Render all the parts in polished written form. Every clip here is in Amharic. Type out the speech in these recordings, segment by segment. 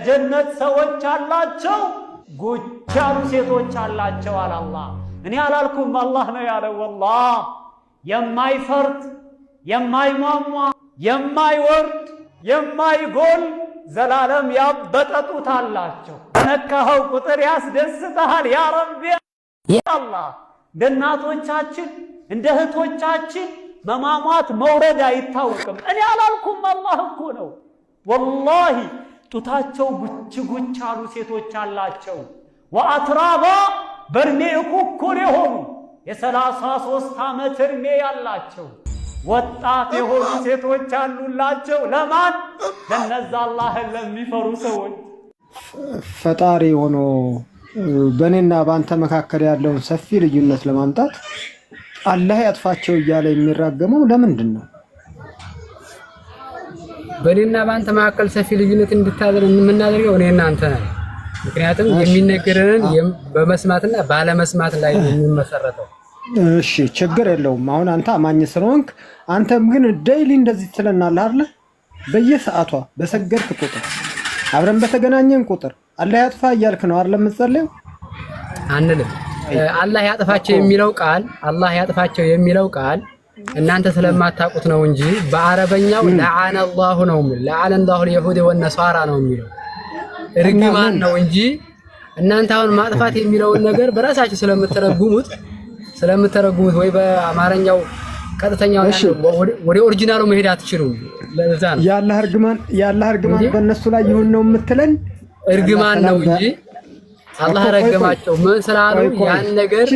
የጀነት ሰዎች አላቸው፣ ጉቻሉ ሴቶች አላቸው አለ አላህ። እኔ አላልኩም፣ አላህ ነው ያለው። ወላሂ የማይፈርድ የማይሟሟ የማይወርድ የማይጎል ዘላለም ያበጠጡት አላቸው። በነካኸው ቁጥር ያስደስተሃል። ያ ረቢ አላህ እንደ እናቶቻችን እንደ እህቶቻችን መማሟት መውረድ አይታወቅም። እኔ አላልኩም፣ አላህ እኮ ነው። ወላሂ ጡታቸው ጉች ጉች አሉ ሴቶች አላቸው። ወአትራባ በእድሜ እኩል የሆኑ የ33 ዓመት እድሜ ያላቸው ወጣት የሆኑ ሴቶች አሉላቸው። ለማን? ለነዛ አላህን ለሚፈሩ ሰዎች። ፈጣሪ ሆኖ በእኔና በአንተ መካከል ያለውን ሰፊ ልዩነት ለማምጣት አላህ ያጥፋቸው እያለ የሚራገመው ለምንድን ነው? በእኔና በአንተ መካከል ሰፊ ልዩነት እንድታደርግ የምናደርገው እኔና አንተ ነን። ምክንያቱም የሚነገረንን በመስማትና ባለመስማት ላይ የሚመሰረተው። እሺ ችግር የለውም። አሁን አንተ አማኝ ስለሆንክ አንተም ግን ዴይሊ እንደዚህ ትለናለህ አይደል? በየሰዓቷ በሰገድክ ቁጥር አብረን በተገናኘን ቁጥር አላህ ያጥፋ እያልክ ነው አይደል የምትጸልየው? አንልም። አላህ ያጥፋቸው የሚለው ቃል እናንተ ስለማታውቁት ነው እንጂ በአረበኛው ለዓነ አላሁ ነው የሚለው። ለዓነ አላሁ اليهود والنصارى ነው የሚለው። እርግማን ነው እንጂ እናንተ አሁን ማጥፋት የሚለውን ነገር በራሳችሁ ስለምትተረጉሙት ወይ በአማርኛው ቀጥተኛው ወደ ኦሪጂናሉ መሄድ አትችሉም። ለዛ ነው ያላህ እርግማን በእነሱ ላይ ይሁን ነው የምትለን። እርግማን ነው እንጂ አላህ ረገማቸው ምን ስላሉ ያን ነገር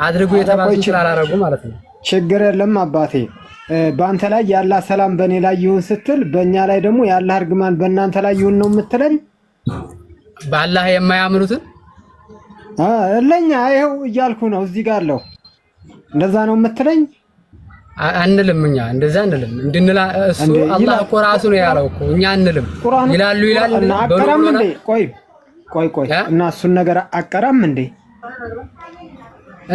አድርጉ የተባሉ ስላላረጉ ማለት ነው። ችግር የለም አባቴ። በአንተ ላይ ያላህ ሰላም በእኔ ላይ ይሁን ስትል በእኛ ላይ ደግሞ ያላህ እርግማን በእናንተ ላይ ይሁን ነው የምትለን። በአላህ የማያምኑትን ለኛ ይኸው እያልኩ ነው እዚህ ጋር አለው። እንደዛ ነው የምትለኝ? አንልም። እኛ እንደዛ አንልም። እንድንላ እሱ አላህ እኮ ራሱ ነው ያለው እኮ እኛ አንልም ይላሉ እና አቀራም እንዴ? ቆይ እና እሱን ነገር አቀራም እንዴ?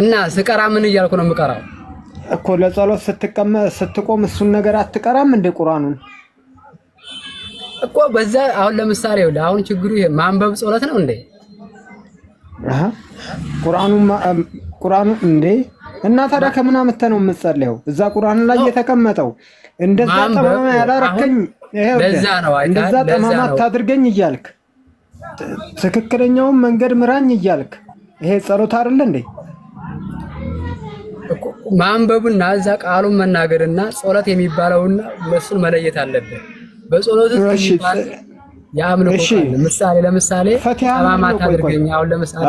እና ስቀራ ምን እያልኩ ነው የምቀራው እኮ ለጸሎት ስትቆም እሱን ነገር አትቀራም እንዴ? ቁርአኑን እኮ በዛ አሁን ለምሳሌ አሁን ችግሩ ይሄ ማንበብ ጸሎት ነው እንዴ? ቁርአኑ እንዴ? እና ታዲያ ከምን አመጣ ነው የምትጸልየው? እዛ ቁርአን ላይ የተቀመጠው እንደዛ ጠማማ ያላረከኝ ይሄው እንደዛ ጠማማ አታድርገኝ እያልክ ትክክለኛውን መንገድ ምራኝ እያልክ ይሄ ጸሎት አይደል እንዴ? ማንበቡና እዛ ቃሉን መናገርና ጸሎት የሚባለውና እሱን መለየት አለበት። በጸሎት ያምልኮ ለምሳሌ ጠማማ አታድርገኝ። አሁን ለምሳሌ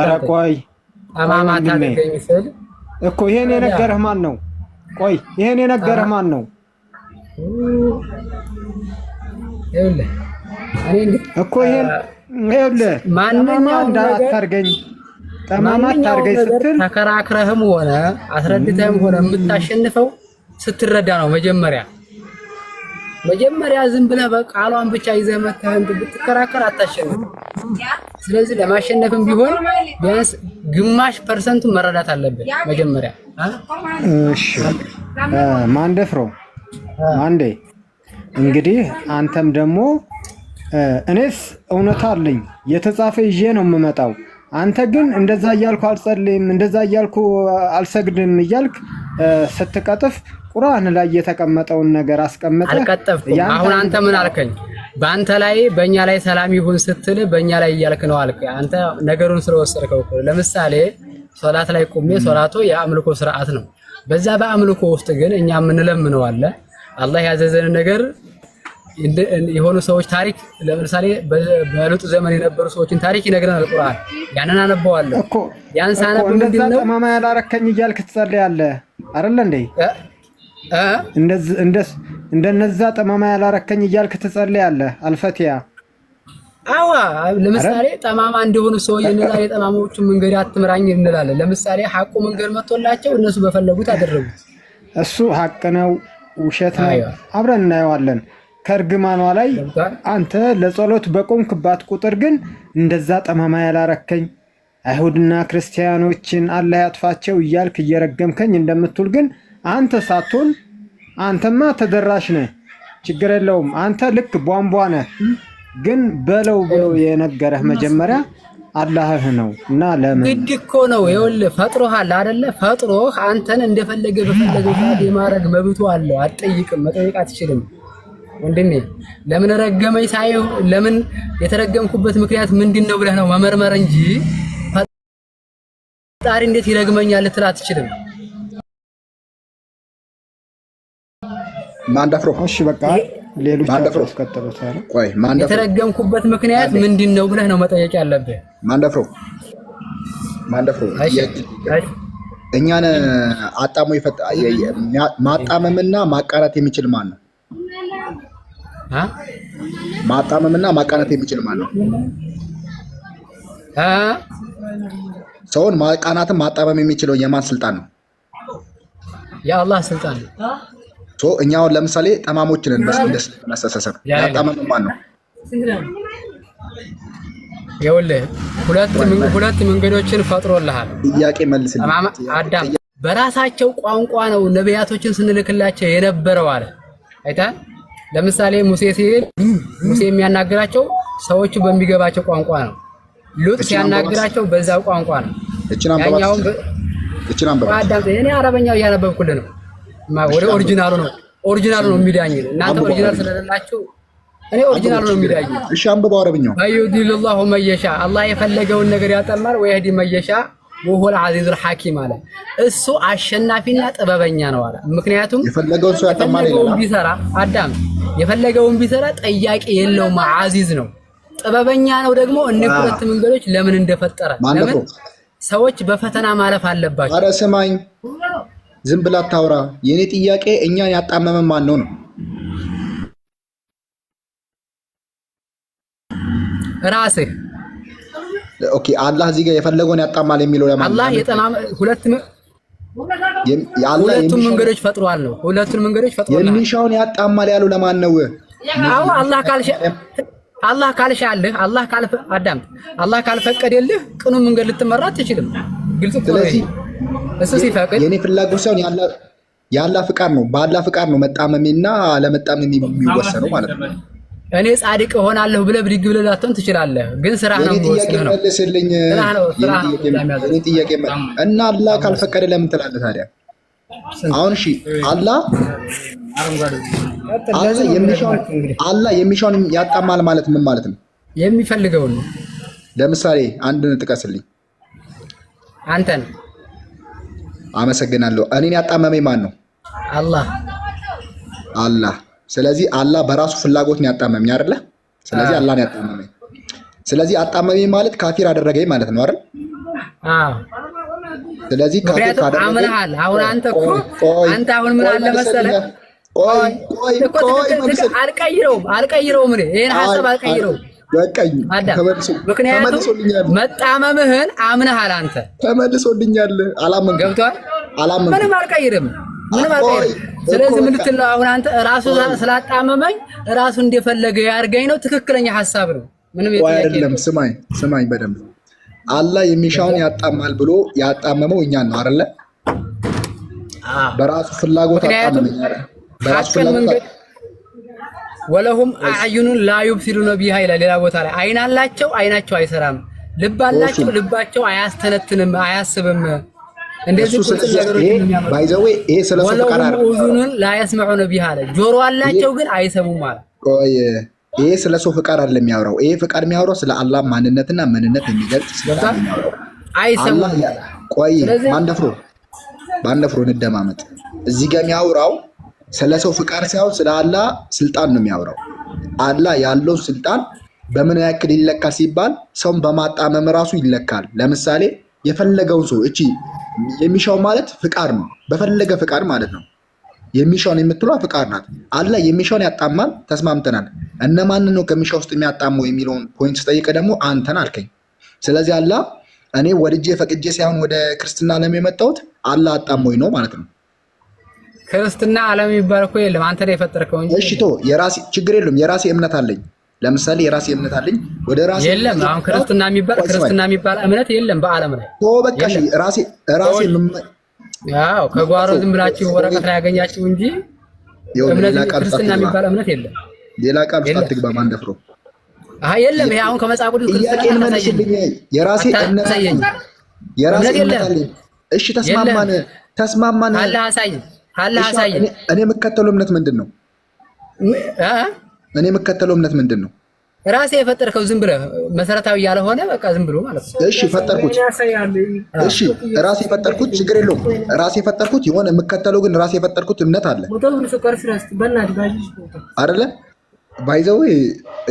ጠማማ አታድርገኝ ስል እኮ ይሄን የነገረህ ማን ነው? ቆይ ይሄን የነገረህ ማን ነው? ይኸውልህ እኔ እኮ ይኸውልህ ማንኛውም እንዳታርገኝ ጠማማ አታርገኝ ስትል ተከራክረህም ሆነ አስረድተህም ሆነ የምታሸንፈው ስትረዳ ነው። መጀመሪያ ዝም ብለህ በቃሏን ብቻ ይዘህ መተህ ብትከራከር አታሸንፍም። ስለዚህ ለማሸነፍም ቢሆን ቢያንስ ግማሽ ፐርሰንቱ መረዳት አለብህ መጀመሪያ። እሺ ማንደፍሮ ማንዴ እንግዲህ አንተም ደግሞ እኔስ እውነት አለኝ የተጻፈ ይዤ ነው የምመጣው። አንተ ግን እንደዛ እያልኩ አልጸልይም እንደዛ እያልኩ አልሰግድም እያልክ ስትቀጥፍ ቁርአን ላይ የተቀመጠውን ነገር አስቀምጠህ አልቀጠፍኩም። አሁን አንተ ምን አልከኝ? በአንተ ላይ በእኛ ላይ ሰላም ይሁን ስትል በእኛ ላይ እያልክ ነው አልክ። አንተ ነገሩን ስለወሰድከው እኮ። ለምሳሌ ሶላት ላይ ቆሜ ሶላቱ የአምልኮ ስርዓት ነው። በዛ በአምልኮ ውስጥ ግን እኛ የምንለምነው አለ አላህ ያዘዘን ነገር የሆኑ ሰዎች ታሪክ ለምሳሌ በሉጥ ዘመን የነበሩ ሰዎችን ታሪክ ይነግረናል ቁርአን። ያንን አነበዋለሁ እኮ ያን ሳነብ ምንድነው ጠማማ ያላረከኝ እያልክ ትጸልያለህ አይደል እንዴ? እንደነዛ ጠማማ ያላረከኝ እያልክ ትጸልያለህ። አልፈቲያ አዋ ለምሳሌ ጠማማ እንደሆኑ ሰው የነዛ የጠማማዎቹ መንገድ አትምራኝ እንላለን። ለምሳሌ ሐቁ መንገድ መጥቶላቸው እነሱ በፈለጉት አደረጉት። እሱ ሐቅ ነው ውሸት ነው አብረን እናየዋለን። ከርግማኗ ላይ አንተ ለጸሎት በቆምክባት ቁጥር ግን እንደዛ ጠማማ ያላረከኝ አይሁድና ክርስቲያኖችን አላህ ያጥፋቸው እያልክ እየረገምከኝ እንደምትውል ግን አንተ ሳትሆን አንተማ ተደራሽ ነህ። ችግር የለውም። አንተ ልክ ቧንቧ ነህ። ግን በለው ብሎ የነገረህ መጀመሪያ አላህ ነው እና ለምን ግድ እኮ ነው። ይኸውልህ ፈጥሮሃል አይደለ? ፈጥሮህ አንተን እንደፈለገ በፈለገው ሰዓት የማድረግ መብቱ አለው። አትጠይቅም፣ መጠየቅ አትችልም። ወንድሜ ለምን ረገመኝ ሳይሆን ለምን የተረገምኩበት ምክንያት ምንድነው ብለህ ነው መመርመር እንጂ ፈጣሪ እንዴት ይረግመኛል ልትል አትችልም። ማንዳፍሮ እሺ በቃ ሌሎች አስከተሉት አይደል? ቆይ ማንዳፍሮ የተረገምኩበት ምክንያት ምንድነው ብለህ ነው መጠየቅ ያለብህ። ማንዳፍሮ እኛን አጣሞ ማጣመምና ማቃናት የሚችል ማን ነው? ማጣመምና ማቃናት የሚችል ማን ነው? ሰውን ማቃናትም ማጣመም የሚችለው የማን ስልጣን ነው? የአላህ ስልጣን ነው። እኛውን ለምሳሌ ጠማሞችን መሰሰሰብ ያጣመም ማን ነው? ይኸውልህ ሁለት መንገዶችን ፈጥሮልሃል። ጥያቄ መልስልኝ። አዳም በራሳቸው ቋንቋ ነው ነቢያቶችን ስንልክላቸው የነበረው አለ። አይተሃል? ለምሳሌ ሙሴ ሲል ሙሴ የሚያናግራቸው ሰዎቹ በሚገባቸው ቋንቋ ነው። ሉጥ ሲያናግራቸው በዛው ቋንቋ ነው። ያኛው አዳም እኔ አረበኛው እያነበብኩልህ ነው። ወደ ኦሪጂናሉ ነው የሚዳኝ። እናንተ ኦሪጂናል ስለሌላችሁ እኔ ኦሪጂናሉ ነው የሚዳኝ። እሺ አንብበው አረብኛው። አዩዲልላሁ መየሻ አላህ የፈለገውን ነገር ያጠማል። ወይህዲ መየሻ ወሁል አዚዙል ሐኪም አለ። እሱ አሸናፊና ጥበበኛ ነው አለ። ምክንያቱም የፈለገውን ሰው ያጠማል ይላል። ቢሰራ አዳም የፈለገውን ቢሰራ ጠያቂ የለውም። አዚዝ ነው፣ ጥበበኛ ነው። ደግሞ እነዚህ ሁለት መንገዶች ለምን እንደፈጠረ ለምን ሰዎች በፈተና ማለፍ አለባቸው። ኧረ ስማኝ፣ ዝም ብላ አታውራ። የኔ ጥያቄ እኛን ያጣመመ ማን ነው ነው? ራስህ። ኦኬ አላህ እዚህ ጋር የፈለገውን ያጣማል የሚለው ለማን? አላህ የጠማመ ሁለቱም መንገዶች ፈጥሯል ነው። ሁለቱም መንገዶች ፈጥሯል። የሚሻውን ያጣማል ያለው ለማን ነው? አዎ አላህ ካልሻለህ አላህ ካልፈቀደልህ ቅኑ መንገድ ልትመራ አትችልም። ግልጽ እኮ ነው። እሱ ሲፈቅድ የኔ ፍላጎት ሳይሆን ያላ ፍቃድ ነው። ባላ ፍቃድ ነው መጣመምና ለመጣመም የሚወሰነው ማለት ነው። እኔ ጻድቅ እሆናለሁ ብለህ ብድግ ብለህ ላትሆን ትችላለህ፣ ግን ስራህ ነው የሚወስነው። መልስልኝ። እኔ ጥያቄ እና አላህ ካልፈቀደ ለምን ትላለህ ታዲያ? አሁን እሺ አላህ የሚሻውን ያጣማል ማለት ምን ማለት ነው? የሚፈልገውን ነው። ለምሳሌ አንድ ጥቀስልኝ። አንተን። አመሰግናለሁ። እኔን ያጣመመኝ ማን ነው? አላህ። ስለዚህ አላህ በራሱ ፍላጎት ነው ያጣመመኝ አይደለ? ስለዚህ አላህ ነው ያጣመመኝ። ስለዚህ አጣመመኝ ማለት ካፊር አደረገኝ ማለት ነው አይደል? አዎ። ስለዚህ ካፊር ካደረገኝ አምነሃል። አሁን አንተ እኮ አንተ አሁን ምን አለ መሰለህ? አልቀይረውም። እኔ ይሄን ሐሳብ አልቀይረውም። ምክንያቱም መጣመምህን አምነሃል አንተ። ተመልሶልኛል። አላመንኩም። ገብቶሃል? ምንም አልቀይርም። ስለዚህ ምን ልትል ነው አሁን አንተ? ራሱ ስላጣመመኝ ራሱ እንደፈለገ ያርገኝ ነው። ትክክለኛ ሐሳብ ነው። ምንም አይደለም። ስማኝ በደንብ አላህ የሚሻውን ያጣማል ብሎ ያጣመመው እኛን ነው አይደለ? በራሱ ፍላጎት አጣመመኝ አይደል? በራሱ ፍላጎት ወለሁም አዕዩኑን ላ ዩብሲሩነ ቢሃ ይላል ሌላ ቦታ ላይ። አይን አላቸው፣ አይናቸው አይሰራም። ልብ አላቸው፣ ልባቸው አያስተነትንም፣ አያስብም። እንደዚህ ቁጥር ነገሮች የሚያመጡ ባይዘዌ ይሄ ስለሱ ፍቃድ አይደለም። ወለሁም ላ የስመዑነ ቢሃ አለ። ጆሮ አላቸው ግን አይሰሙም አለ። ቆይ ይሄ ስለሱ ፍቃድ አይደለም የሚያወራው። ይሄ ፍቃድ የሚያወራው ስለ አላህ ማንነትና ምንነት የሚገልጽ ስለታም የሚያወራው አይሰሙም። ቆይ ባንደፍሮ እንደማመጥ እዚህ ጋር የሚያወራው ስለ ሰው ፍቃድ ሳይሆን ስለ አላህ ስልጣን ነው የሚያወራው። አላህ ያለው ስልጣን በምን ያክል ይለካል ሲባል ሰውን በማጣመም ራሱ ይለካል። ለምሳሌ የፈለገውን ሰው እቺ የሚሻው ማለት ፍቃድ ነው። በፈለገ ፍቃድ ማለት ነው። የሚሻውን የምትለው ፍቃድ ናት። አላህ የሚሻውን ያጣማል። ተስማምተናል። እነማን ነው ከሚሻው ውስጥ የሚያጣመው የሚለውን ፖይንት ስጠይቅ ደግሞ አንተን አልከኝ። ስለዚህ አላህ እኔ ወድጄ ፈቅጄ ሳይሆን ወደ ክርስትና ዓለም የመጣሁት አላህ አጣሞኝ ነው ማለት ነው። ክርስትና ዓለም የሚባል እኮ የለም። አንተ ነው የፈጠርከው እንጂ። እሺ ቶ የራሴ ችግር የለም። የራሴ እምነት አለኝ። ለምሳሌ የራሴ እምነት አለኝ። ወደ ራሴ የለም። አሁን ክርስትና የሚባል እምነት የለም በዓለም ላይ። ቶ በቃ እሺ ራሴ ያው ከጓሮ ዝም ብላችሁ ወረቀት ላይ ያገኛችሁ እንጂ እምነት ክርስትና የሚባል እምነት የለም። ሌላ ቃል ውስጥ አትግባ። ማንደፍሮ የለም ይሄ አሁን ከመጽሐፍ ቅዱስ ጥያቄን መልስልኝ። የራሴ እምነት አለኝ። እሺ ተስማማን። አላህ አሳየኝ። እኔ የምከተለው እምነት ምንድን ነው? ራሴ የፈጠርከው ዝም ብለህ መሰረታዊ ያልሆነ በቃ ዝም ብሎ ማለት ነው። እሺ ፈጠርኩት። እሺ ራሴ የፈጠርኩት ችግር የለውም። ራሴ የፈጠርኩት የሆነ የምከተለው ግን ራሴ የፈጠርኩት እምነት አለ አይደለ? ባይዘው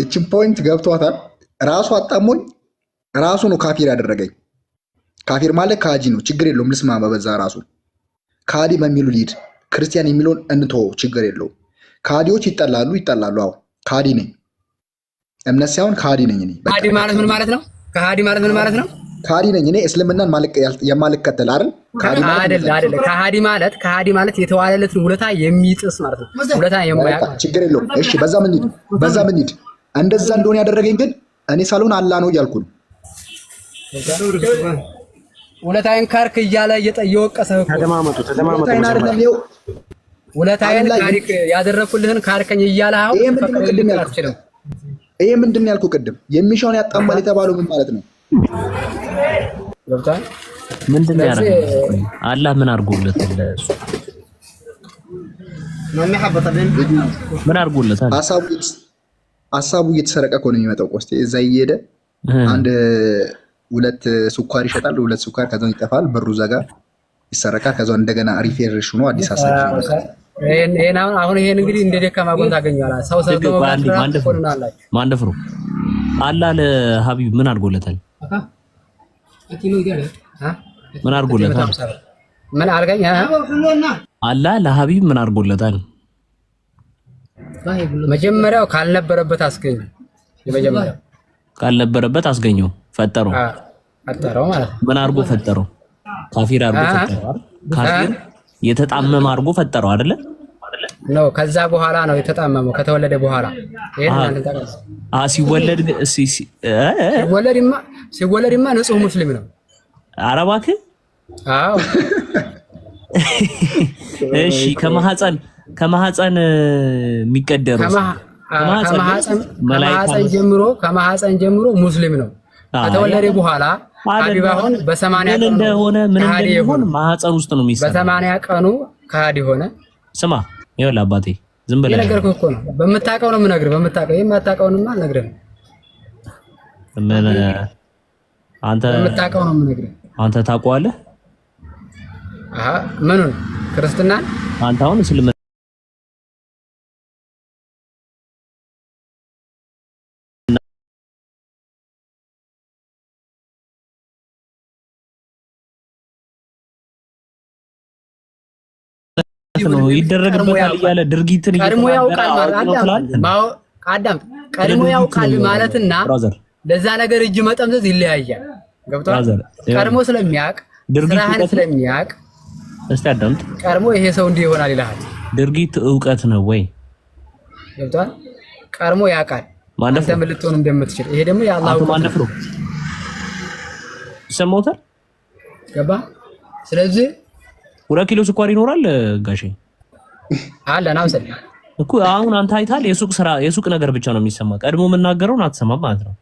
እቺን ፖይንት ገብቷታል። ራሱ አጣሞኝ ራሱ ነው ካፊር ያደረገኝ። ካፊር ማለት ካጂ ነው። ችግር የለውም ልስማ በዛ ራሱ ካዲ በሚሉ ሊድ ክርስቲያን የሚለውን እንተው ችግር የለውም። ካዲዎች ይጠላሉ። አዎ ካዲ ነኝ። እምነት ሳይሆን ካዲ ነኝ እኔ። ካዲ ማለት ምን ማለት ነው? ካዲ ነኝ እኔ እስልምናን የማልከተል አይደል? ካዲ ማለት የተዋለለትን ውለታ የሚጥስ ማለት ነው። ውለታ የማያውቅ ችግር የለውም። እሺ በዛ ምን ሂድ እንደዛ እንደሆነ ያደረገኝ ግን እኔ ሳልሆን አላህ ነው እያልኩ ነው። ውለታዬን ካርክ እያለ እየወቀሰህ እኮ ተደማመጡ ውለታዬን ካርክ ያደረኩልህን ካርከኝ እያለ አሁን ይሄ ምንድን ነው ያልኩህ ቅድም? የሚሻውን ያጣማል የተባለው ምን ማለት ነው? ገብቶሃል? ምንድን ነው ያደረገው? አላህ ምን አድርጎለታል? ምን አድርጎለታል? ሀሳቡ እየተሰረቀ እኮ ነው የሚመጣው። ቆስጤ እዛ እየሄደ አንድ ሁለት ስኳር ይሸጣል። ሁለት ስኳር ከዛው ይጠፋል። ብሩ ዘጋ ይሰረቃል። ከዛው እንደገና ሪፌርሽ ሆኖ አዲስ ሀሳብ አሁን ይሄን እንግዲህ እንደ ደካማ ጎን ታገኛለህ። ሰው ሰው ማንደፍሩ አላህ ለሀቢብ ምን አድርጎለታል? ምን አድርጎለታል? ምን አልገኝ? አላህ ለሀቢብ ምን አድርጎለታል? መጀመሪያው ካልነበረበት አስገኘው። የመጀመሪያው ካልነበረበት አስገኘው። ፈጠረው ማለት ነው። ምን አድርጎ ፈጠረው? ካፊር አድርጎ ፈጠረው። ካፊር የተጣመመ አድርጎ ፈጠረው አይደለ? ነው ከዛ በኋላ ነው የተጣመመው ከተወለደ በኋላ። ሲወለድማ ንጹህ ሙስሊም ነው። ኧረ እባክህ። አዎ እሺ። ከማህፀን የሚቀደረው ከማህፀን ጀምሮ ሙስሊም ነው። ከተወለደ በኋላ ሀቢብ አሁን በ80 ቀኑ እንደሆነ ምን እንደሆነ ማህፀን ውስጥ ነው የሚሰራው። በ80 ቀኑ ከሃዲ ሆነ። ስማ ይኸውልህ አባቴ ዝም ብለህ የነገርኩህ እኮ ነው። በምታውቀው ነው የምነግርህ። የማታውቀውንማ አልነግርህም። ምን አንተ በምታውቀው ነው የምነግርህ። አንተ ታውቀዋለህ? ምኑን? ክርስትናን? አንተ አሁን እስልምና ነው ይደረግበታል እያለ ድርጊትን ቀድሞ ያውቃል ማለትና ለዛ ነገር እጅ መጠምዘዝ ይለያያል። ገብቶሃል? ቀድሞ ስለሚያውቅ ስራህን ስለሚያውቅ እስቲ አዳምጥ። ቀድሞ ይሄ ሰው እንዲህ ይሆናል ይልሃል። ድርጊት ዕውቀት ነው ወይ? ገብቶሃል? ቀድሞ ያውቃል አንተ ምን ልትሆን እንደምትችል። ይሄ ደግሞ የአላህ ዕውቀት ማንደፍሮ ሰሞታል። ገባ? ስለዚህ 2 ኪሎ ስኳር ይኖራል ጋሼ አለ ነው ሰል እኮ አሁን አንተ አይታል። የሱቅ ነገር ብቻ ነው የሚሰማ። ቀድሞ የምናገረውን አትሰማም ማለት ነው።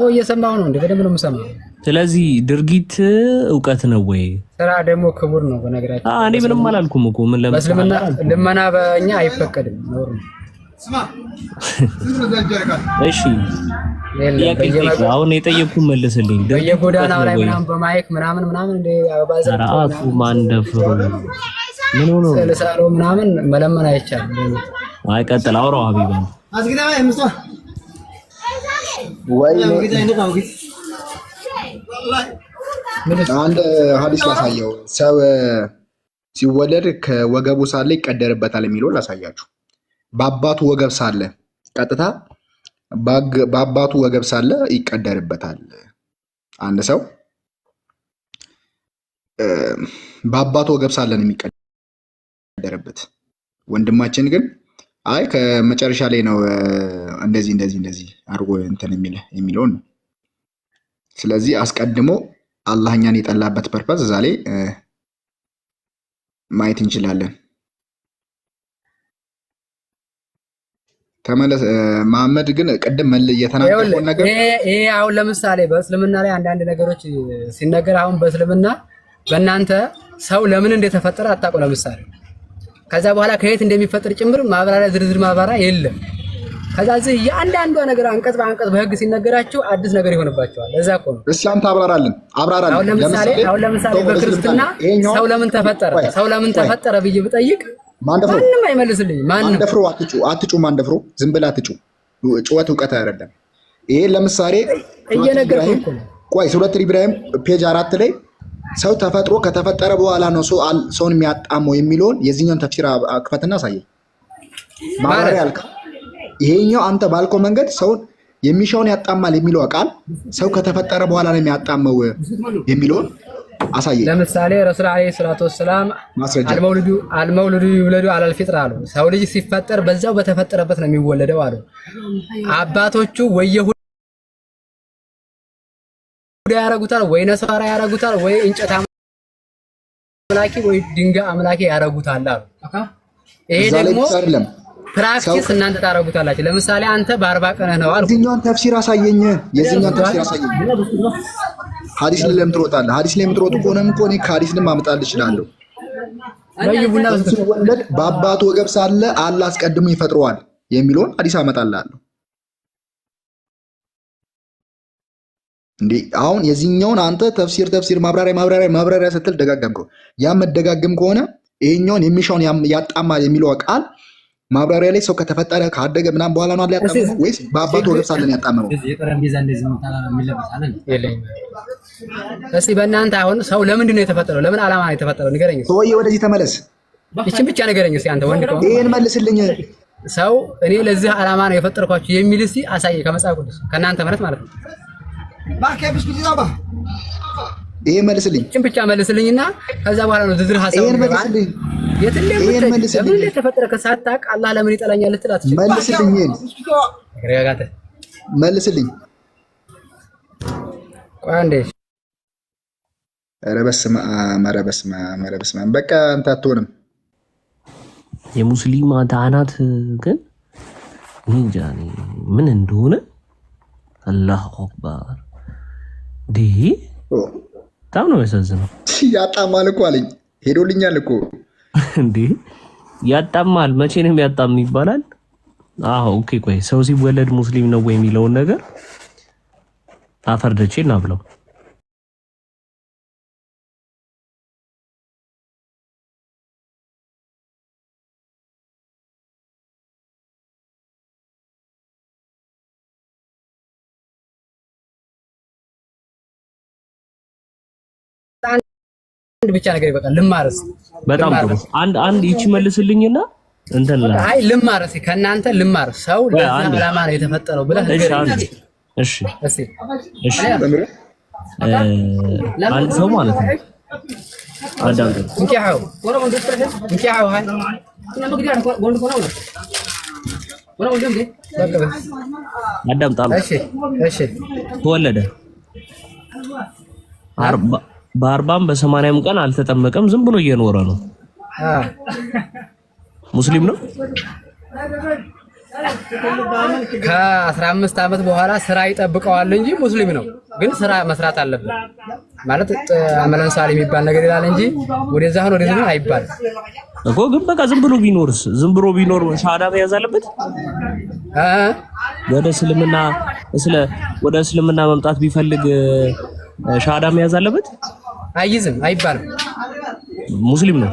እየሰማሁ ነው እንዴ? በደንብ ነው የምሰማው። ስለዚህ ድርጊት ዕውቀት ነው ወይ? ስራ ደግሞ ክቡር ነው። በነገራችን እኔ ምንም አላልኩም እኮ ምን ለምስልምና ልመና በእኛ አይፈቀድም ነው። እሺ አሁን የጠየቅኩህ መልስልኝ። በየጎዳናው ላይ ምናምን በማይክ ምናምን እንደ አባዛራቱ ማንደፍሩ ምን ሆኖ ለሳሎ ምናምን መለመን አይቻልም። አይቀጥል አውራው ሀቢባ አንድ ሐዲስ ላሳየው። ሰው ሲወለድ ከወገቡ ሳለ ይቀደርበታል የሚለውን ላሳያችሁ። በአባቱ ወገብ ሳለ ቀጥታ በአባቱ ወገብ ሳለ ይቀደርበታል። አንድ ሰው በአባቱ ወገብ ሳለ ነው የሚቀደርበት። ወንድማችን ግን አይ ከመጨረሻ ላይ ነው እንደዚህ አድርጎ እንትን የሚለውን ነው። ስለዚህ አስቀድሞ አላህ እኛን የጠላበት ፐርፐዝ እዛ ላይ ማየት እንችላለን። ተመለስ መሐመድ ግን ቅድም እየተናገረው ነገር ይሄ አሁን ለምሳሌ በእስልምና ላይ አንዳንድ ነገሮች ሲነገር አሁን በእስልምና በእናንተ ሰው ለምን እንደተፈጠረ አታውቁ። ለምሳሌ ከዛ በኋላ ከየት እንደሚፈጠር ጭምር ማብራሪያ ዝርዝር ማብራሪያ የለም። ከዛ እዚህ የአንዳንዷ ነገር አንቀጽ በአንቀጽ በህግ ሲነገራችሁ አዲስ ነገር ይሆንባቸዋል። ለዛ እኮ ነው እስኪ አንተ አብራራልን። አሁን ለምሳሌ በክርስትና ሰው ለምን ተፈጠረ ብዬ ብጠይቅ ማንም አይመልስልኝም። ማንደፍሮ አትጩ ማንደፍሮ ዝም ብለህ አትጩ። ጩኸት እውቀት አይደለም። ይሄ ለምሳሌ እየነገርኩህ እኮ ነው። ቆይ ሱረት ኢብራሂም ፔጅ 4 ላይ ሰው ተፈጥሮ ከተፈጠረ በኋላ ነው ሰውን የሚያጣመው የሚለውን የዚህኛውን ተፍሲር አክፈትና አሳየኝ። ማብራሪያ አልካ። ይሄኛው አንተ ባልከው መንገድ ሰውን የሚሻውን ያጣማል የሚለው ቃል ሰው ከተፈጠረ በኋላ ነው የሚያጣመው የሚለውን አሳየኝ። ለምሳሌ ረሱል አለይሂ ሰላቱ ወሰላም አልመውሉዱ ይውለዱ አለል ፊጥራ አሉ። ሰው ልጅ ሲፈጠር በዛው በተፈጠረበት ነው የሚወለደው አሉ። አባቶቹ ወየሁዳ ያረጉታል ወይ ነሳራ ያረጉታል ወይ እንጨት አምላኪ ወይ ድንጋይ አምላኪ ያረጉታል አሉ። ይሄ ደግሞ ፕራክቲስ እናንተ ታረጉታላችሁ። ለምሳሌ አንተ በ40 ቀን ነው አልኩ። የዚህኛውን ተፍሲር አሳየኝ። ሐዲስ ላይ ለምን ትሮጣለህ? ሐዲስ ላይ የምትሮጡ ከሆነም እኮ እኔ ከሐዲስ ልም አመጣልህ እችላለሁ። በይቡና ሲወለድ በአባቱ ወገብ ሳለ አላህ አስቀድሞ ይፈጥረዋል የሚለውን ሐዲስ አመጣልሃለሁ። እንዴ አሁን የዚህኛውን አንተ ተፍሲር ማብራሪያ ስትል ደጋገምከው። ያ መደጋገም ከሆነ ይሄኛውን የሚሻውን ያጣማል የሚለው ቃል ማብራሪያ ላይ ሰው ከተፈጠረ ካደገ ምናምን በኋላ ነው ያጣመመው ወይስ በአባቱ ወገብ ሳለ ነው ያጣመመው? እስኪ በእናንተ አሁን ሰው ለምንድን ነው የተፈጠረው? ለምን ዓላማ ነው የተፈጠረው? ንገረኝ። ሰውዬ ወደዚህ ተመለስ። እቺን ብቻ ንገረኝ እስኪ አንተ ወንድ ከሆነ ይሄን መልስልኝ። ሰው እኔ ለዚህ ዓላማ ነው የፈጠርኳችሁ የሚል እስኪ አሳየኝ ከመጽሐፍ ቅዱስ ከእናንተ ማለት ነው። ይሄ መልስልኝ። እቺን ብቻ መልስልኝና ከዛ በኋላ ነው ዝርዝር ሐሳብ ይሄን መልስልኝ። ለምን እንደተፈጠረ ከሳታቅ አላህ ለምን ይጠላኛል ልትላት ይችላል። መልስልኝ። ቋንዴ ኧረ በስመ አብ በቃ አንተ አትሆንም። የሙስሊም አዳናት ግን እንጃ ምን እንደሆነ አላሁ አክበር ዲህ በጣም ነው ያሳዝነው። ያጣማል እኮ አለኝ። ሄዶልኛል እኮ እንዴ ያጣማል። መቼ ነው የሚያጣም ይባላል? አዎ ኦኬ። ቆይ ሰው ሲወለድ ሙስሊም ነው ወይ የሚለውን ነገር አፈርደቼ እናብለው። አንድ ብቻ ነገር ይበቃል። ልማርስ በጣም ጥሩ። አንድ ይቺ መልስልኝና እንትን ላይ አይ ልማርስ ከእናንተ ልማር ሰው ለዛ ዓላማ ነው የተፈጠረው ብለህ ንገረኝ። እሺ አንድ ሰው ማለት ነው አዳም እንኪያው ሃይ አዳም ጣል። እሺ ተወለደ በ40 በ80 ቀን አልተጠመቀም። ዝም ብሎ እየኖረ ነው። ሙስሊም ነው። ከ15 ዓመት በኋላ ስራ ይጠብቀዋል እንጂ ሙስሊም ነው። ግን ስራ መስራት አለበት ማለት አመለን ሳሊ የሚባል ነገር ይላል እንጂ ወደዛ ሆኖ ወደዛ አይባልም እኮ። ግን በቃ ዝም ብሎ ቢኖር ሻሃዳ መያዝ አለበት። ወደ እስልምና መምጣት ቢፈልግ ሻሃዳ መያዝ አለበት። አይዝም አይባልም። ሙስሊም ነው።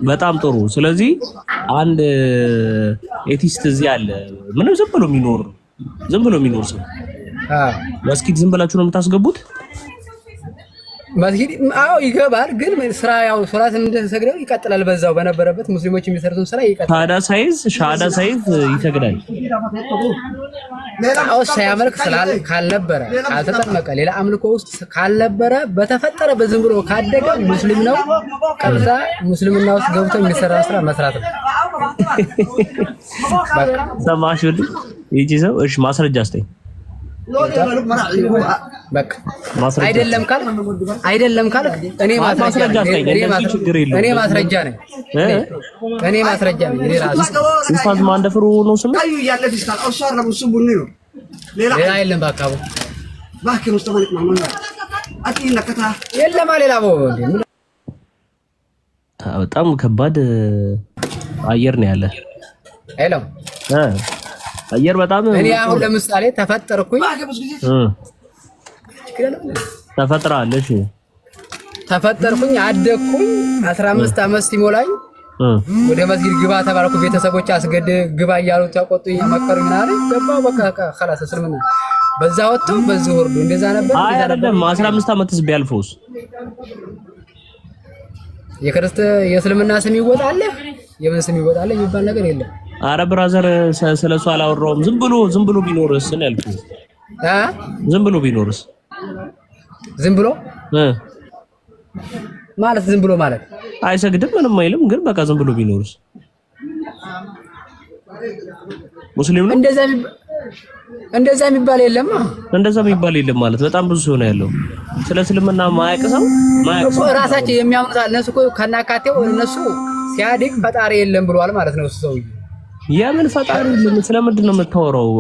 በጣም ጥሩ። ስለዚህ አንድ ኤቲስት እዚህ አለ። ምንም ዝም ብሎ የሚኖር ሰው መስጊድ ዝም ብላችሁ ነው የምታስገቡት? መስጊድ አዎ ይገባል። ግን ስራ ያው ሶላት እንደሰግደው ይቀጥላል። በዛው በነበረበት ሙስሊሞች የሚሰሩትን ስራ ይቀጥላል። ሻሃዳ ሳይዝ ይሰግዳል። ጣዖት ሳያመልክ ካልነበረ ካልተጠመቀ ሌላ አምልኮ ውስጥ ካልነበረ በተፈጠረ በዝም ብሎ ካደገ ሙስሊም ነው። ቀጥታ ሙስሊምና ውስጥ ገብቶ የሚሰራ ስራ መስራት ነው። ሰማሽው? ይጂ ሰው እሺ፣ ማስረጃ አስተኝ በቃ አይደለም ካልክ እኔ ማስረጃ ነኝ። እኔ ማስረጃ ነኝ። እኔ ራሱ ኡስታዝ ማንደፍሩ ነው ስሙ። ሌላ የለም በአካባቢ የለም ሌላ በጣም ከባድ አየር ነው ያለ። ሄሎ አየር በጣም እኔ አሁን ለምሳሌ ተፈጠርኩኝ ተፈጠርኩኝ አደግኩኝ 15 ዓመት ሲሞላኝ ወደ መስጊድ ግባ ተባልኩ። ቤተሰቦች አስገድ ግባ እያሉ ተቆጡኝ፣ መከሩኝ ምናምን ገባሁ። በቃ خلاص እስልምና በዛ ወጥቶ በዚህ ወርዶ እንደዛ ነበር። አይደለም 15 ዓመትስ ቢያልፈውስ የእስልምና ስም ይወጣል፣ የምን ስም ይወጣል የሚባል ነገር የለም። አረ ብራዘር ስለሱ አላወራውም። ዝም ብሎ ቢኖርስ ነው ያልኩት። ዝም ብሎ ቢኖርስ? ዝም ብሎ ማለት አይሰግድም ምንም አይልም፣ ግን በቃ ዝም ብሎ ቢኖርስ? ሙስሊም ነው እንደዛ የሚባል የለም። እንደዛ የሚባል የለም ማለት በጣም ብዙ ሰው ነው ያለው። ስለ እስልምና ማያውቅ ሰው ራሳቸው የሚያምኑት እነሱ እኮ ከናካቴው እነሱ ሲያድግ ፈጣሪ የለም ብለዋል ማለት ነው። ሰውዬ የምን ፈጣሪ የለም? ስለምንድን ነው የምታወራው?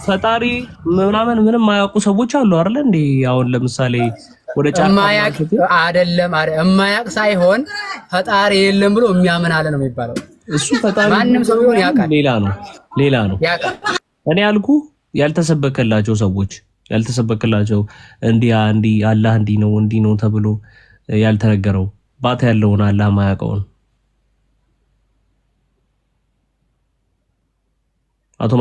ፈጣሪ ምንም የማያውቁ ሰዎች አሉ አይደል እንዴ? አሁን ለምሳሌ ወደ ጫካ የማያውቅ ሳይሆን ፈጣሪ የለም ብሎ የሚያምን አለ ነው የሚባለው። እሱ ፈጣሪ ማንም ሰው ቢሆን ያውቃል። ሌላ ነው ያውቃል። እኔ ያልኩ ያልተሰበከላቸው ሰዎች ያልተሰበከላቸው እንዲህ አላህ እንዲህ ነው ተብሎ ያልተነገረው ባታ ያለውን አላህ ማያውቀውን አቶ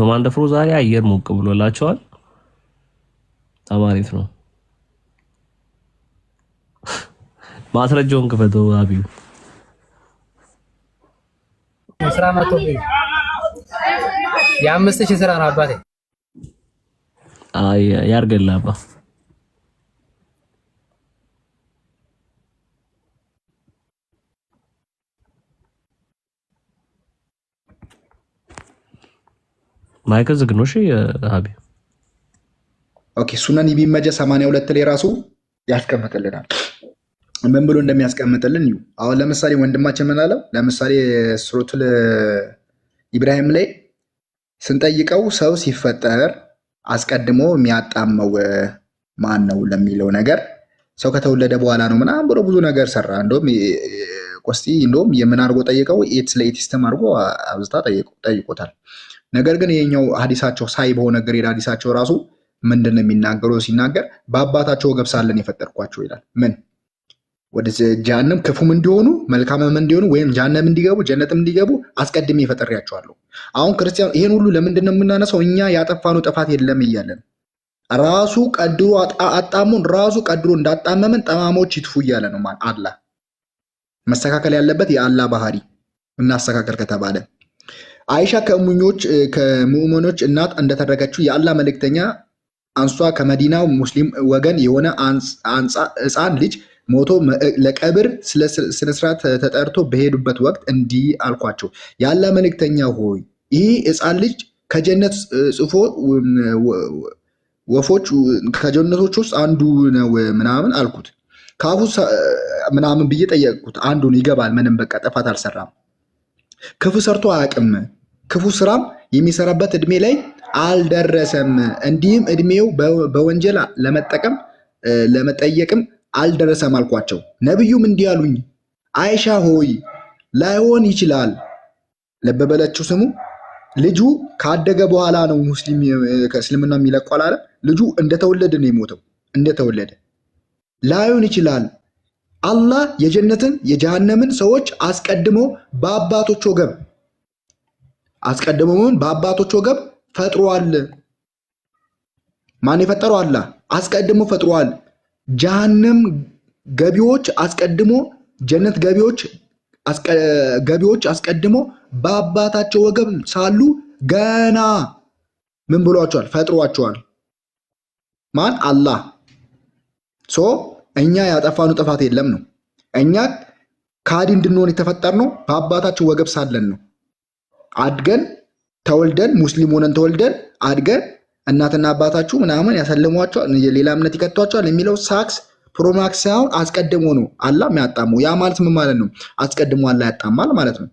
ማንደፍሮ ዛሬ አየር ሞቅ ብሎላቸዋል። ተማሪፍ ነው። ማስረጃውን ክፈተው አቢው ስራ መጥቶ የ5000 ስራ ነው አባቴ። አይ ያርገላ አባ ማይከል ዝግኖሽ ሀቢ ኦኬ። ሱነን ኢብን ማጃ 82 ላይ ራሱ ያስቀምጥልናል። ምን ብሎ እንደሚያስቀምጥልን እዩ። አሁን ለምሳሌ ወንድማችን ምን አለው? ለምሳሌ ሱረቱል ኢብራሂም ላይ ስንጠይቀው ሰው ሲፈጠር አስቀድሞ የሚያጣመው ማን ነው ለሚለው ነገር ሰው ከተወለደ በኋላ ነው ምናምን ብሎ ብዙ ነገር ሰራ። እንደውም የምን አድርጎ ጠይቀው ኤቲስተም አድርጎ አብዝታ ጠይቆታል። ነገር ግን ይሄኛው ሐዲሳቸው ሳይ በሆነ ግሬድ ሐዲሳቸው ራሱ ምንድነው የሚናገረው? ሲናገር በአባታቸው ወገብ ሳለን የፈጠርኳቸው ይላል። ምን ወደ ጀሃነም ክፉም እንዲሆኑ መልካምም እንዲሆኑ ወይም ጀሃነም እንዲገቡ ጀነትም እንዲገቡ አስቀድሜ ፈጥሬያቸዋለሁ። አሁን ክርስቲያኑ ይሄን ሁሉ ለምንድን ነው የምናነሳው? እኛ ያጠፋነው ጥፋት የለም እያለን ራሱ ቀድሮ አጣሙን ራሱ ቀድሮ እንዳጣመመን ጠማሞች ይጥፉ እያለ ነው ማለት አላህ። መስተካከል ያለበት የአላህ ባህሪ እናስተካከል ከተባለ አይሻ ከሙእሚኖች እናት እንደተደረገችው የአላህ መልእክተኛ አንሷ ከመዲናው ሙስሊም ወገን የሆነ ሕፃን ልጅ ሞቶ ለቀብር ስነስርዓት ተጠርቶ በሄዱበት ወቅት እንዲህ አልኳቸው፣ የአላህ መልእክተኛ ሆይ ይህ ሕፃን ልጅ ከጀነት ጽፎ ወፎች ከጀነቶች ውስጥ አንዱ ነው ምናምን አልኩት። ካፉ ምናምን ብዬ ጠየቅኩት። አንዱን ይገባል፣ ምንም በቃ ጥፋት አልሰራም፣ ክፉ ሰርቶ አያውቅም፣ ክፉ ስራም የሚሰራበት እድሜ ላይ አልደረሰም፣ እንዲህም እድሜው በወንጀል ለመጠየቅም አልደረሰም አልኳቸው። ነብዩም እንዲህ አሉኝ፣ አይሻ ሆይ ላይሆን ይችላል። ለበበለችው ስሙ ልጁ ካደገ በኋላ ነው ሙስሊም ከእስልምና የሚለቀው አለ። ልጁ እንደተወለደ ነው የሞተው። እንደተወለደ ላይሆን ይችላል። አላህ የጀነትን የጀሃነምን ሰዎች አስቀድሞ በአባቶች ወገብ ፈጥሯል። ማን የፈጠረው? አላህ አስቀድሞ ፈጥሯል። ጀሃነም ገቢዎች አስቀድሞ ጀነት ገቢዎች አስቀድሞ በአባታቸው ወገብ ሳሉ ገና ምን ብሏቸዋል? ፈጥሯቸዋል። ማን? አላህ። እኛ ያጠፋነው ጥፋት የለም ነው። እኛ ካዲ እንድንሆን የተፈጠርነው በአባታቸው ወገብ ሳለን ነው። አድገን ተወልደን ሙስሊም ሆነን ተወልደን አድገን እናትና አባታችሁ ምናምን ያሰልሟቸዋል፣ ሌላ እምነት ይከቷቸዋል የሚለው ሳክስ ፕሮማክስ ሳይሆን አስቀድሞ ነው አላህ የሚያጣመው። ያ ማለት ምን ማለት ነው? አስቀድሞ አላህ ያጣማል ማለት ነው።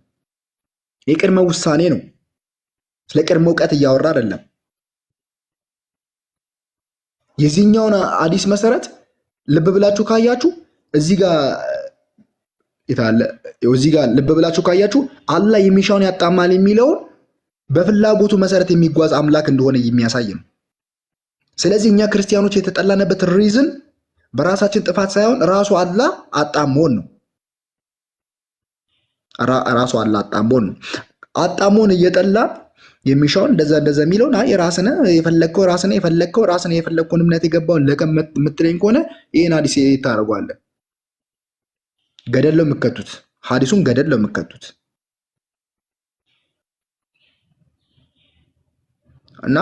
የቅድመ ውሳኔ ነው። ስለ ቅድመ እውቀት እያወራ አይደለም። የዚህኛውን ሐዲስ መሰረት ልብ ብላችሁ ካያችሁ እዚህ ጋር ልብ ብላችሁ ካያችሁ አላህ የሚሻውን ያጣማል የሚለውን በፍላጎቱ መሰረት የሚጓዝ አምላክ እንደሆነ የሚያሳይ ነው። ስለዚህ እኛ ክርስቲያኖች የተጠላንበት ሪዝን በራሳችን ጥፋት ሳይሆን ራሱ አላህ አጣሞን ነው። ራሱ አላህ አጣሞን ነው። አጣሞን እየጠላ የሚሻውን እንደዛ የሚለውን ራስን የፈለግከው ራስን የፈለግከውን እምነት የገባውን ለቀም የምትለኝ ከሆነ ይህን ሐዲስ ታደርጓለህ። ገደል ነው የምከቱት። ሐዲሱን ገደል ነው የምከቱት። እና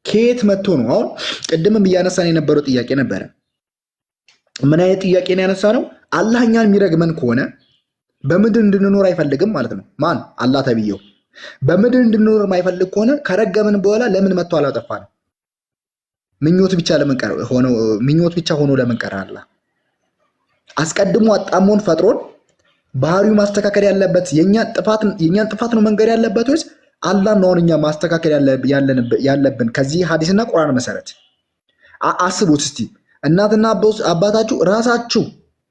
ከየት መጥቶ ነው? አሁን ቅድምም እያነሳን የነበረው ጥያቄ ነበረ። ምን አይነት ጥያቄ ነው ያነሳነው? አላህ እኛን የሚረግመን ከሆነ በምድር እንድንኖር አይፈልግም ማለት ነው። ማን? አላህ ተብዬው። በምድር እንድንኖር የማይፈልግ ከሆነ ከረገመን በኋላ ለምን መጥቶ አላጠፋንም? ምኞት ብቻ ሆኖ ለምን ቀረ? አላህ አስቀድሞ አጣሞን ፈጥሮን ባህሪው ማስተካከል ያለበት የኛን ጥፋት ነው መንገድ ያለበት ወይስ አላህ ነው እኛ ማስተካከል ያለብን? ከዚህ ሐዲስና ቁርአን መሰረት አስቡት እስቲ። እናትና አባታችሁ ራሳችሁ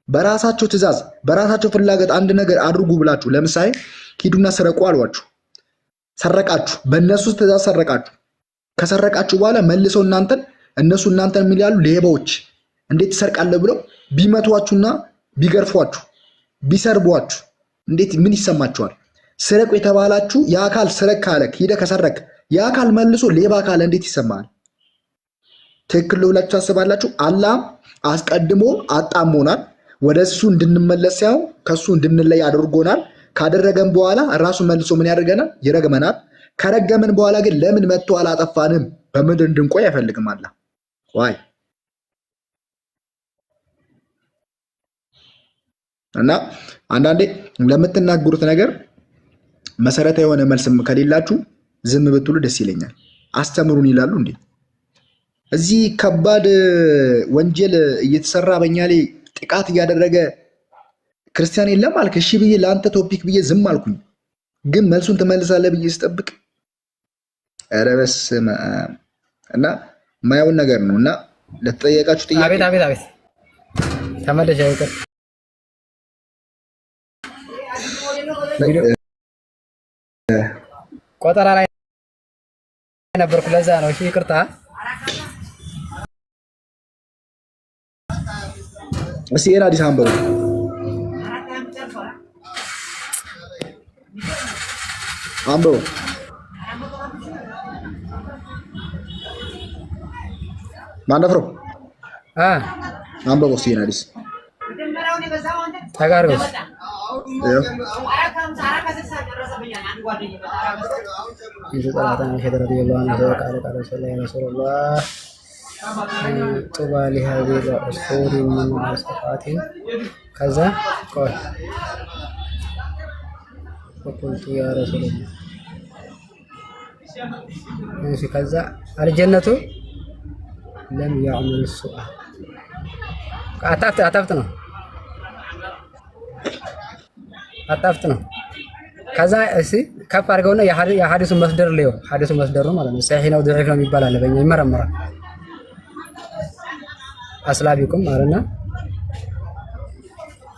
በራሳችሁ ትእዛዝ በራሳችሁ ፍላጎት አንድ ነገር አድርጉ ብላችሁ ለምሳሌ ሂዱና ስረቁ አሏችሁ፣ ሰረቃችሁ፣ በእነሱ ትእዛዝ ሰረቃችሁ። ከሰረቃችሁ በኋላ መልሰው እናንተን የሚላሉ ሌባዎች እንዴት ትሰርቃለህ ብለው ቢመቷችሁና ቢገርፏችሁ ቢሰርቧችሁ ምን ይሰማችኋል? ስረቁ የተባላችሁ የአካል ስረቅ ካለክ ሂደህ ከሰረክ የአካል መልሶ ሌባ ካለ እንዴት ይሰማል? ትክክል ነው ብላችሁ ታስባላችሁ? አላህ አስቀድሞ አጣሞናል። ወደ እሱ እንድንመለስ ሳይሆን ከሱ እንድንለይ አድርጎናል። ካደረገን በኋላ ራሱ መልሶ ምን ያደርገናል? ይረግመናል። ከረገመን በኋላ ግን ለምን መጥቶ አላጠፋንም? በምድር እንድንቆይ አይፈልግም አላህ። ዋይ እና አንዳንዴ ለምትናገሩት ነገር መሰረታዊ የሆነ መልስም ከሌላችሁ ዝም ብትሉ ደስ ይለኛል። አስተምሩን ይላሉ እንዴ? እዚህ ከባድ ወንጀል እየተሰራ በእኛ ላይ ጥቃት እያደረገ ክርስቲያን የለም አልክ። እሺ ብዬ ለአንተ ቶፒክ ብዬ ዝም አልኩኝ፣ ግን መልሱን ትመልሳለህ ብዬ ስጠብቅ ኧረ በስመ አብ። እና የማየውን ነገር ነው። እና ለተጠየቃችሁ ጥያቄ አቤት ተመለሽ አይቀር ቆጠራ ላይ ነበርኩ፣ ለዛ ነው። እሺ ይቅርታ። እስኪ ይሄን ሐዲስ አንብቡ። ማንደፍሮ አንብቡ እስኪ ይሄን ሐዲስ ተጋርገው ከዛ አልጀነቱ ለም ያዕመል ሱአ አጣፍጥ ነው። ከዛ እሺ ከፍ አድርገውና የሐዲሱን መስደር ነው። ሐዲሱ መስደር ነው ማለት ነው። ሰሂህ ነው ضعيف ነው የሚባል አለ፣ በእኛ ይመረመራል። አስላቢኩም አረና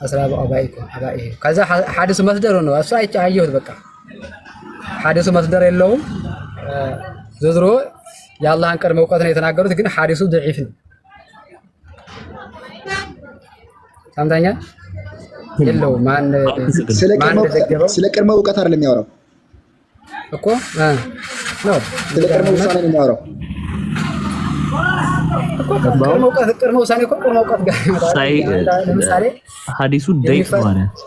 አስላብ አባይኩም አባይ። ከዛ ሐዲሱ መስደር ነው። እሱ አየሁት በቃ ሐዲሱ መስደር የለውም። ዝዝሮ የአላህን ቅድመ እውቀት ነው የተናገሩት፣ ግን ሐዲሱ ضعيف ነው። ሰምተኛ የለው ማን ስለ ቅድመ እውቀት አይደለም የሚያወራው እኮ ነው። ስለ ቅድመ ውሳኔ ነው የሚያወራው እኮ። ቅድመ ውሳኔ እኮ ቅድመ እውቀት ጋር ለምሳሌ ሐዲሱ ضعيف ማለት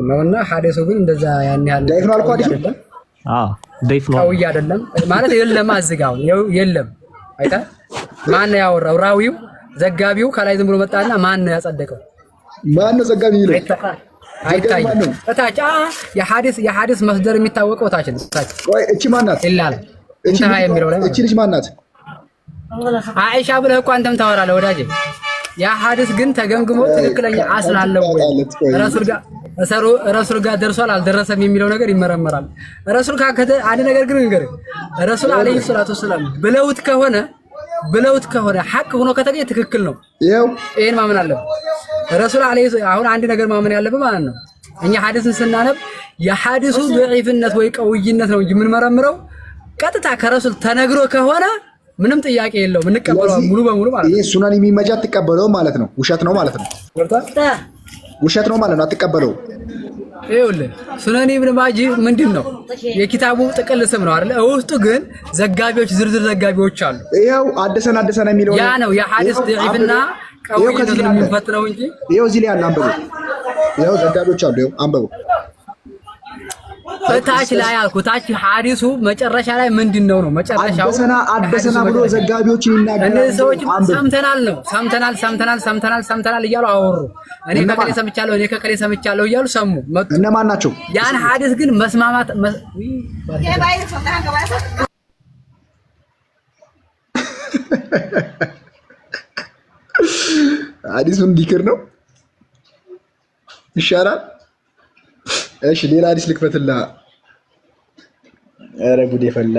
ነውና ሐዲሱ ግን እንደዛ ያን ያህል ضعيف ነው አልኩ። ሐዲሱ ضعيف ነው ቀውይ አይደለም ማለት የለም። አዝጋው የለም አይታ ማን ያወራው? ራዊው ዘጋቢው ከላይ ዝም ብሎ መጣና ማን ነው ያጸደቀው? ማን ነው ዘጋቢ ይለው? አይታይም። እታች የሐዲስ መስደር የሚታወቀው ታች ነው። ታች ቆይ እቺ ማን ናት? ኢላል እንተሃ የሚለው ላይ እቺ ልጅ ማን ናት? አይሻ ብለህ እኮ አንተም ታወራለህ ወዳጄ። ያ ሐዲስ ግን ተገምግሞ ትክክለኛ አስል አለው ወይ ረሱል ጋር ደርሷል አልደረሰም የሚለው ነገር ይመረመራል። ረሱል ካከተ አንድ ነገር ግን ንገረኝ፣ ረሱል አለይሂ ሰላቱ ወሰለም ብለውት ከሆነ ሐቅ ሆኖ ከተገኘ ትክክል ነው። ይሄን ማመን አለብህ። ረሱል አለይሂ አሁን አንድ ነገር ማመን ያለብህ ማለት ነው። እኛ ሐዲስን ስናነብ የሐዲሱ ضعيفነት ወይ ቀውይነት ነው እንጂ ምን መረምረው ቀጥታ ከረሱል ተነግሮ ከሆነ ምንም ጥያቄ የለውም እንቀበለው ሙሉ በሙሉ ማለት ነው። ይሄ ሱናን የሚመጃ ተቀበለው ማለት ነው። ውሸት ነው ማለት ነው። ውሸት ነው ማለት ነው። አትቀበለው። ይኸውልህ ሱናን ኢብኑ ማጂ ምንድነው? የኪታቡ ጥቅል ስም ነው አይደል? ውስጡ ግን ዘጋቢዎች ዝርዝር ዘጋቢዎች አሉ። ይሄው አደሰና የሚለው ያ ነው የሐዲስ ضعيفና ቀውይነት የሚፈትነው እንጂ ይሄው እዚህ ላይ አንብቡ። ይሄው ዘጋቢዎች አሉ። ይሄው አንብቡ። ታች ላይ አልኩ ታች ሐዲሱ መጨረሻ ላይ ምንድነው ነው መጨረሻው አደሰና ብሎ ዘጋቢዎችን ይናገራል። እነዚህ ሰዎች ሰምተናል እያሉ አወሩ። እኔ ከከሌ ሰምቻለሁ እያሉ ሰሙ መጡ። እነማን ናቸው? ያን ሐዲስ ግን መስማማት ሐዲሱን ዲክር ነው ይሻላል። እሺ ሌላ ሐዲስ ልክፈትላ። ኧረ ጉድ የፈላ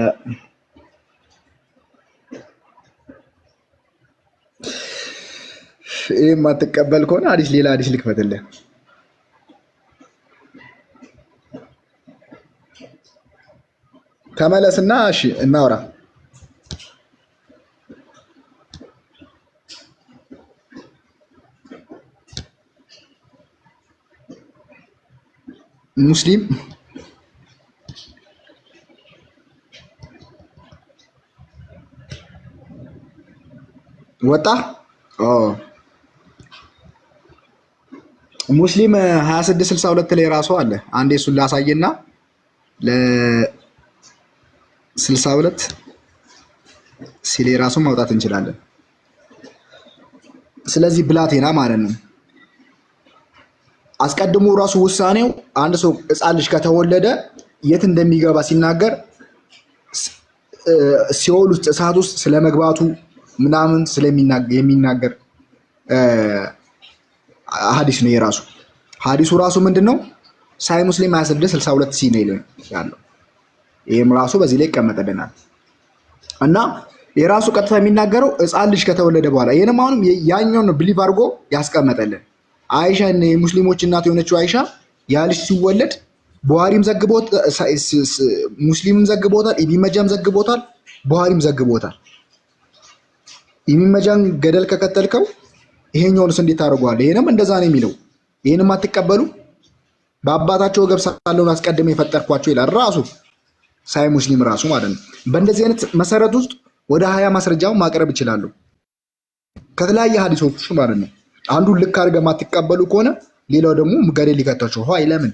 ይሄ ማትቀበል ከሆነ ሌላ ሐዲስ ልክፈትልህ። ተመለስና እሺ እናውራ። ሙስሊም ወጣ። ሙስሊም 2662 ላይ ራሱ አለ። አንዴ እሱን ላሳየና ለ62 ሲሌ ራሱ ማውጣት እንችላለን። ስለዚህ ብላቴና ማለት ነው። አስቀድሞ ራሱ ውሳኔው አንድ ሰው ሕፃን ልጅ ከተወለደ የት እንደሚገባ ሲናገር ሲኦል ውስጥ እሳት ውስጥ ስለመግባቱ ምናምን የሚናገር ሐዲስ ነው። የራሱ ሐዲሱ ራሱ ምንድነው? ሳይ ሙስሊም 2662 ሲ ነው ያለው። ይሄም ራሱ በዚህ ላይ ይቀመጥልናል። እና የራሱ ቀጥታ የሚናገረው ሕፃን ልጅ ከተወለደ በኋላ ይሄንም አሁንም ያኛውን ነው ብሊቭ አድርጎ ያስቀመጠልን። አይሻ የሙስሊሞች እናት የሆነችው አይሻ ያ ልጅ ሲወለድ ቡሃሪም ዘግቦት ሙስሊምም ዘግቦታል፣ ኢብኑ መጃም ዘግቦታል፣ ቡሃሪም ዘግቦታል። ኢብኑ መጃን ገደል ከከተልከው ይሄኛውንስ እንዴት ታደርገዋለህ? ይሄንም እንደዛ ነው የሚለው። ይሄንም አትቀበሉ። በአባታቸው ወገብ ሳለውን አስቀድሜ የፈጠርኳቸው ይላል ራሱ ሳይ ሙስሊም ራሱ ማለት ነው። በእንደዚህ አይነት መሰረት ውስጥ ወደ 20 ማስረጃውን ማቅረብ ይችላሉ ከተለያየ ሐዲሶች ማለት ነው። አንዱን ልክ አድርገህ ማትቀበሉ ከሆነ ሌላው ደግሞ ገደል ሊከታቸው ሆይ ለምን